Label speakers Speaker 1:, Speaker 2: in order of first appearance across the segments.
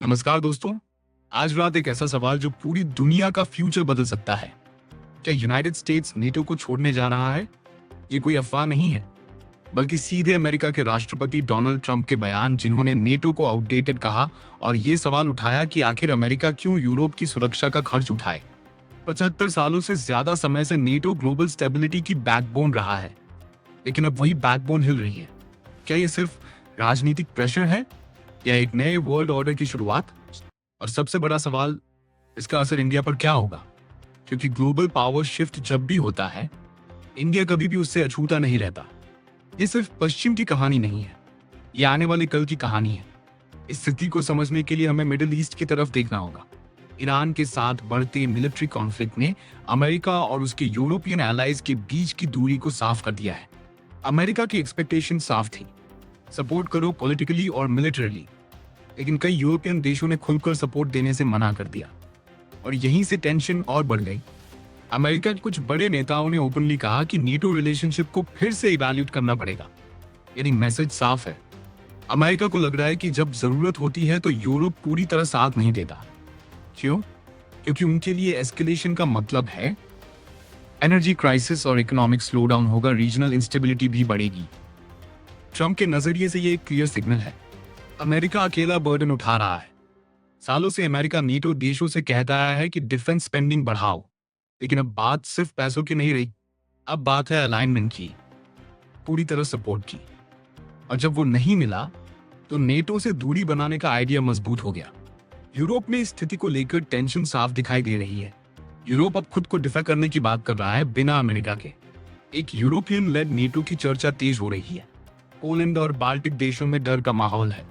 Speaker 1: नमस्कार दोस्तों। आज रात एक ऐसा सवाल जो पूरी दुनिया का फ्यूचर बदल सकता है। क्या यूनाइटेड स्टेट्स नेटो को छोड़ने जा रहा है? ये कोई अफवाह नहीं है, बल्कि सीधे अमेरिका के राष्ट्रपति डोनाल्ड ट्रंप के बयान, जिन्होंने नेटो को आउटडेटेड कहा और ये सवाल उठाया कि आखिर अमेरिका क्यों यूरोप की सुरक्षा का खर्च उठाए। 75 सालों से ज्यादा समय से नेटो ग्लोबल स्टेबिलिटी की बैकबोन रहा है, लेकिन अब वही बैकबोन हिल रही है। क्या ये सिर्फ राजनीतिक प्रेशर है या एक नए वर्ल्ड ऑर्डर की शुरुआत? और सबसे बड़ा सवाल, इसका असर इंडिया पर क्या होगा? क्योंकि ग्लोबल पावर शिफ्ट जब भी होता है, इंडिया कभी भी उससे अछूता नहीं रहता। ये सिर्फ पश्चिम की कहानी नहीं है, ये आने वाले कल की कहानी है। इस स्थिति को समझने के लिए हमें मिडिल ईस्ट की तरफ देखना होगा। ईरान के साथ बढ़ते मिलिट्री कॉन्फ्लिक्ट ने अमेरिका और उसके यूरोपियन एलाइज के बीच की दूरी को साफ कर दिया है। अमेरिका की एक्सपेक्टेशन साफ थी, सपोर्ट करो पॉलिटिकली और मिलिटरीली, लेकिन कई यूरोपियन देशों ने खुलकर सपोर्ट देने से मना कर दिया और यहीं से टेंशन और बढ़ गई। अमेरिका के कुछ बड़े नेताओं ने ओपनली कहा कि नेटो रिलेशनशिप को फिर से इवैल्यूएट करना पड़ेगा। यानी मैसेज साफ है, अमेरिका को लग रहा है कि जब जरूरत होती है तो यूरोप पूरी तरह साथ नहीं देता। क्यों? क्योंकि उनके लिए एस्केलेशन का मतलब है एनर्जी क्राइसिस और इकोनॉमिक स्लोडाउन होगा, रीजनल इंस्टेबिलिटी भी बढ़ेगी। ट्रंप के नजरिए से ये एक क्लियर सिग्नल है, अमेरिका अकेला बर्डन उठा रहा है। सालों से अमेरिका नेटो देशों से कहता है कि डिफेंस स्पेंडिंग बढ़ाओ, लेकिन अब बात सिर्फ पैसों की नहीं रही, अब बात है अलाइनमेंट की, पूरी तरह सपोर्ट की। और जब वो नहीं मिला तो नेटो से दूरी बनाने का आइडिया मजबूत हो गया। यूरोप में इस स्थिति को लेकर टेंशन साफ दिखाई दे रही है। यूरोप अब खुद को डिफेंड करने की बात कर रहा है बिना अमेरिका के। एक यूरोपियन लेड नेटो की चर्चा तेज हो रही है। पोलैंड और बाल्टिक देशों में डर का माहौल है।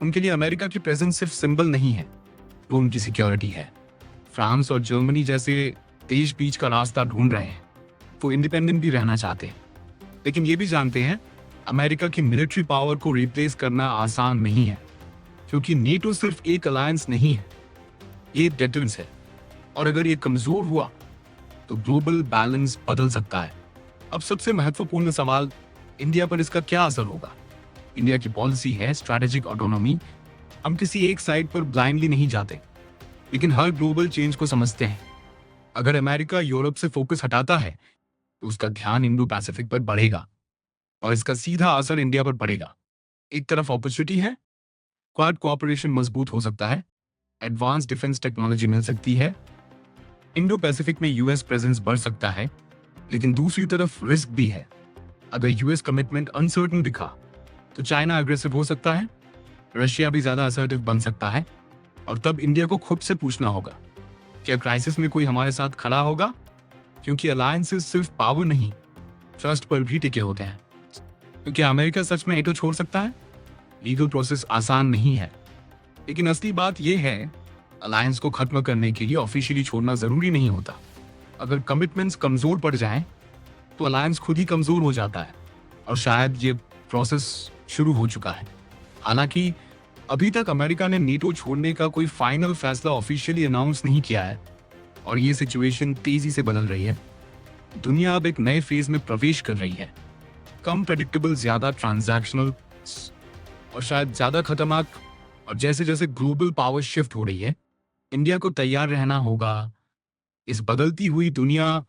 Speaker 1: उनके लिए अमेरिका की प्रेजेंस सिर्फ सिंबल नहीं है, वो उनकी सिक्योरिटी है। फ्रांस और जर्मनी जैसे देश बीच का रास्ता ढूंढ रहे हैं, वो इंडिपेंडेंट भी रहना चाहते हैं, लेकिन ये भी जानते हैं अमेरिका की मिलिट्री पावर को रिप्लेस करना आसान नहीं है, क्योंकि नेटो सिर्फ एक अलायंस नहीं है, ये डेटरेंस है। और अगर ये कमजोर हुआ तो ग्लोबल बैलेंस बदल सकता है। अब सबसे महत्वपूर्ण सवाल, इंडिया पर इसका क्या असर होगा? इंडिया की पॉलिसी है स्ट्रैटेजिक ऑटोनॉमी। हम किसी एक साइड पर ब्लाइंडली नहीं जाते, लेकिन हर ग्लोबल चेंज को समझते हैं। अगर अमेरिका यूरोप से फोकस हटाता है तो उसका ध्यान इंडो पैसिफिक पर बढ़ेगा और इसका सीधा असर इंडिया पर पड़ेगा। एक तरफ अपॉर्चुनिटी है, क्वाड कोऑपरेशन मजबूत हो सकता है, एडवांस डिफेंस टेक्नोलॉजी मिल सकती है, इंडो पैसिफिक में यूएस प्रेजेंस बढ़ सकता है, लेकिन दूसरी तरफ रिस्क भी है। अगर यूएस कमिटमेंट अनसर्टन दिखा तो चाइना अग्रेसिव हो सकता है, रशिया भी ज्यादा असर्टिव बन सकता है, और तब इंडिया को खुद से पूछना होगा, क्या क्राइसिस में कोई हमारे साथ खड़ा होगा? क्योंकि अलायंसेस सिर्फ पावर नहीं, ट्रस्ट पर भी टिके होते हैं। क्योंकि अमेरिका सच में नेटो छोड़ सकता है? लीगल प्रोसेस आसान नहीं है, लेकिन असली बात यह है, अलायंस को खत्म करने के लिए ऑफिशियली छोड़ना जरूरी नहीं होता। अगर कमिटमेंट्स कमजोर पड़ जाएं, तो अलायंस खुद ही कमजोर हो जाता है, और शायद ये प्रोसेस शुरू हो चुका है। हालांकि अभी तक अमेरिका ने नेटो छोड़ने का कोई फाइनल फैसला ऑफिशियली अनाउंस नहीं किया है, और ये सिचुएशन तेजी से बदल रही है। दुनिया अब एक नए फेज में प्रवेश कर रही है, कम प्रेडिक्टेबल, ज्यादा ट्रांजैक्शनल और शायद ज्यादा खतरनाक। और जैसे जैसे ग्लोबल पावर शिफ्ट हो रही है, इंडिया को तैयार रहना होगा। इस बदलती हुई दुनिया